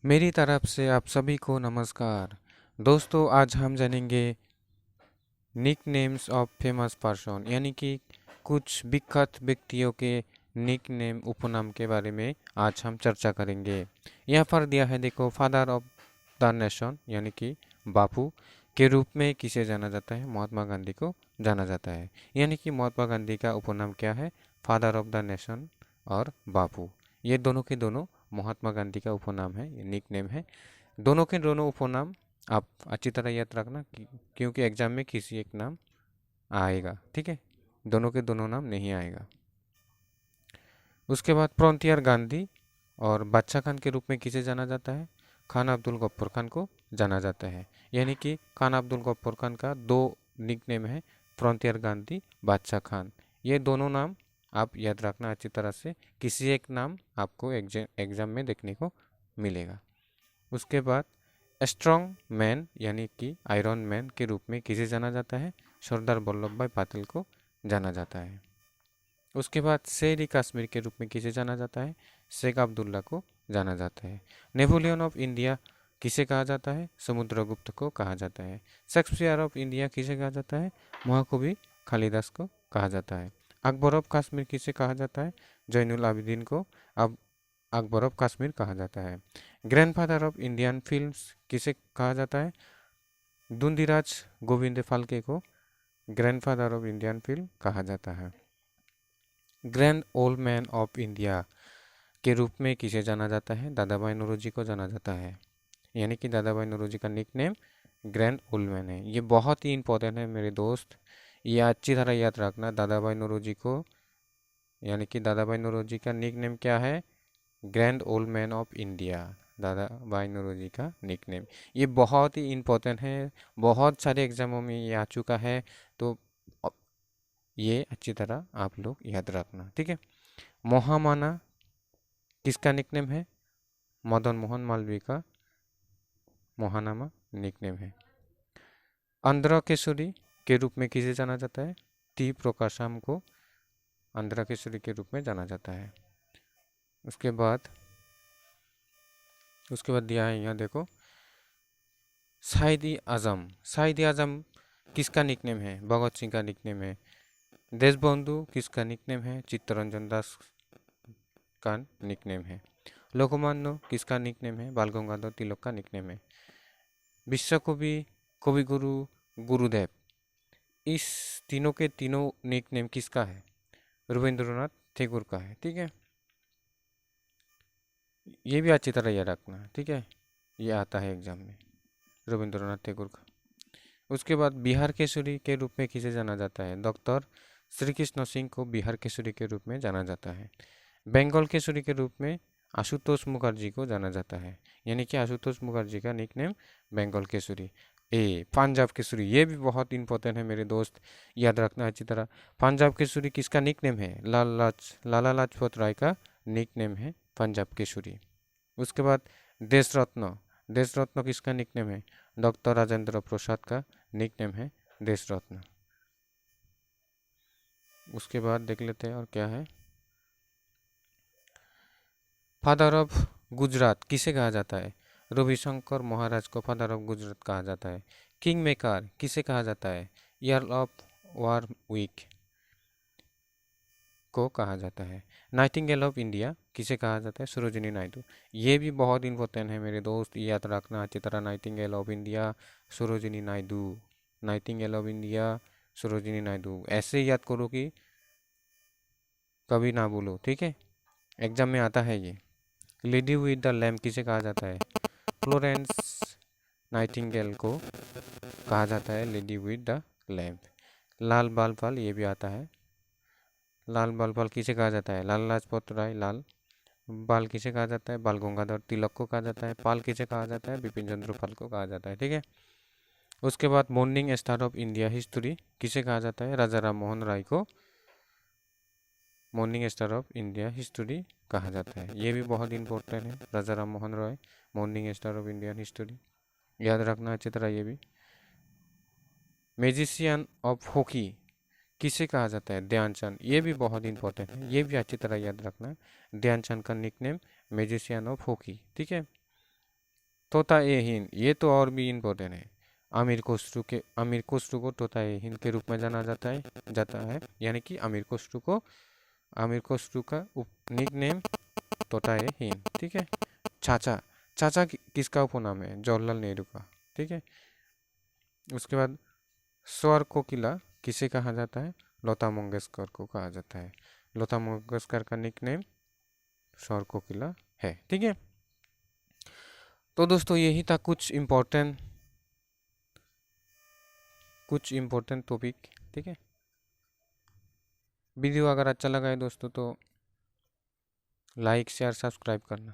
मेरी तरफ से आप सभी को नमस्कार। दोस्तों, आज हम जानेंगे nick names of famous person, यानी कि कुछ विख्यात व्यक्तियों के निक नेम उपनाम के बारे में आज हम चर्चा करेंगे। यहाँ पर दिया है, देखो, फादर ऑफ द नेशन यानी कि बापू के रूप में किसे जाना जाता है? महात्मा गांधी को जाना जाता है। यानी कि महात्मा गांधी का उपनाम क्या है? फादर ऑफ द नेशन और बापू। ये दोनों के दोनों महात्मा गांधी का उपनाम है, ये निक नेम है। दोनों के दोनों उपनाम आप अच्छी तरह याद रखना, क्योंकि एग्जाम में किसी एक नाम आएगा, ठीक है? दोनों के दोनों नाम नहीं आएगा। उसके बाद फ्रंटियर गांधी और बादशाह खान के रूप में किसे जाना जाता है? खान अब्दुल गफ्फार खान को जाना जाता है। यानी कि खान अब्दुल गफ्फार खान का दो निकनेम है, फ्रंटियर गांधी, बादशाह खान। ये दोनों नाम आप याद रखना अच्छी तरह से, किसी एक नाम आपको एग्जाम में देखने को मिलेगा। उसके बाद स्ट्रॉन्ग मैन यानी कि आयरन मैन के रूप में किसे जाना जाता है? सरदार वल्लभ भाई पटेल को जाना जाता है। उसके बाद शेर ई कश्मीर के रूप में किसे जाना जाता है? शेख अब्दुल्ला को जाना जाता है। नेपोलियन ऑफ इंडिया किसे कहा जाता है? समुद्रगुप्त को कहा जाता है। शेक्सपियर ऑफ इंडिया किसे कहा जाता है? महाकवि कालिदास को कहा जाता है। अकबर ऑफ कश्मीर किसे कहा जाता है? जैनुल आबिदीन को अब अकबर ऑफ कश्मीर कहा जाता है। ग्रैंडफादर ऑफ इंडियन फिल्म्स किसे कहा जाता है? धुंधीराज गोविंद फाल्के को ग्रैंडफादर ऑफ इंडियन फिल्म कहा जाता है। Grand old man of India के रूप में किसे जाना जाता है? दादा भाई नौरोजी को जाना जाता है। यानी कि दादा भाई नौरोजी का nick name grand old man है। ये बहुत ही इंपॉर्टेंट है मेरे दोस्त, ये अच्छी तरह याद रखना। दादा भाई नौरोजी को, यानी कि दादा भाई नौरोजी का निक नेम क्या है? Grand old man of India, दादा भाई नौरोजी का निक नेम। ये बहुत ही इम्पोर्टेंट है, बहुत सारे एग्जामों में ये आ चुका है, तो ये अच्छी तरह आप लोग याद रखना, ठीक है? मोहामाना किसका निकनेम है? मदन मोहन मालवीय का मोहानामा निकनेम है। आंध्र केसरी के रूप में किसे जाना जाता है? टी प्रकाशम को आंध्र केसरी के रूप में जाना जाता है। उसके बाद दिया है यहाँ, देखो, शाहिद ई आजम किसका निकनेम है? भगत सिंह का निकनेम है। देशबंधु किसका निकनेम है? चित्तरंजन दास का निकनेम है। लोकमान्य किसका निकनेम है? बाल गंगाधर तिलक का निकनेम है। विश्वकवि, कविगुरु, गुरुदेव, इस तीनों के तीनों निकनेम किसका है? रविंद्रनाथ टैगोर का है, ठीक है? ये भी अच्छी तरह याद रखना, ठीक है? ये आता है एग्जाम में, रविंद्रनाथ टैगोर का। उसके बाद बिहार केसरी के रूप में किसे जाना जाता है? डॉक्टर श्री कृष्ण सिंह को बिहार केसरी के रूप में जाना जाता है। बंगाल केसरी के रूप में आशुतोष मुखर्जी को जाना जाता है। यानी कि आशुतोष मुखर्जी का निकनेम बंगाल केसरी। पंजाब केसरी, ये भी बहुत इंपॉर्टेंट है मेरे दोस्त, याद रखना अच्छी तरह। पंजाब केसरी किसका निकनेम है? लाला लाजपत राय का निकनेम है पंजाब केसरी। उसके बाद देश रत्न किसका निकनेम है? डॉक्टर राजेंद्र प्रसाद का निकनेम है देश रत्न। उसके बाद देख लेते हैं और क्या है। फादर ऑफ गुजरात किसे कहा जाता है? रविशंकर महाराज को फादर ऑफ गुजरात कहा जाता है। किंग मेकर किसे कहा जाता है? ईयर ऑफ वार वीक को कहा जाता है। नाइटिंगेल ऑफ इंडिया किसे कहा जाता है? सरोजिनी नायडू। ये भी बहुत इंपॉर्टेंट है मेरे दोस्त, याद रखना अच्छी तरह। Nightingale of India Sarojini Naidu, Nightingale of India Sarojini Naidu, ऐसे याद करो कि कभी ना बोलो, ठीक है? एग्जाम में आता है ये। लेडी विद द लैम्प किसे कहा जाता है? फ्लोरेंस नाइटिंगेल को कहा जाता है लेडी विद द लैम्प। लाल बाल पाल, ये भी आता है। लाल बाल पाल किसे कहा जाता है? लाला लाजपत राय। लाल बाल किसे कहा जाता है? बाल गंगाधर तिलक को कहा जाता है। पाल किसे कहा जाता है? बिपिन चंद्र पाल को कहा जाता है, ठीक है? उसके बाद morning star of India history किसे कहा जाता है? राजा राम मोहन राय को morning star of India history कहा जाता है। ये भी बहुत इंपॉर्टेंट है, Raja Ram Mohan Roy morning star of Indian history, याद रखना अच्छी तरह ये भी। मैजिशियन ऑफ हॉकी किसे कहा जाता है? ध्यानचंद। ये भी बहुत इंपॉर्टेंट है, ये भी अच्छी तरह याद रखना है। ध्यानचंद का निकनेम मैजिशियन ऑफ हॉकी, ठीक है? तोता ए हिंद, ये तो और भी इम्पोर्टेंट है। अमीर खुसरो को तोता ए हिंद के रूप में जाना जाता है, यानी कि अमीर खुसरो का निक नेम तोता ए हिंद। ठीक है। चाचा, चाचा किसका उपनाम है? जवाहरलाल नेहरू का। ठीक है। उसके बाद स्वर कोकिला किसे कहा जाता है? लता मंगेशकर को कहा जाता है। लता मंगेशकर का निक नेम स्वर कोकिला है। ठीक है। तो दोस्तों यही था कुछ इम्पोर्टेंट टॉपिक। ठीक है। वीडियो अगर अच्छा लगा है दोस्तों तो लाइक शेयर सब्सक्राइब करना।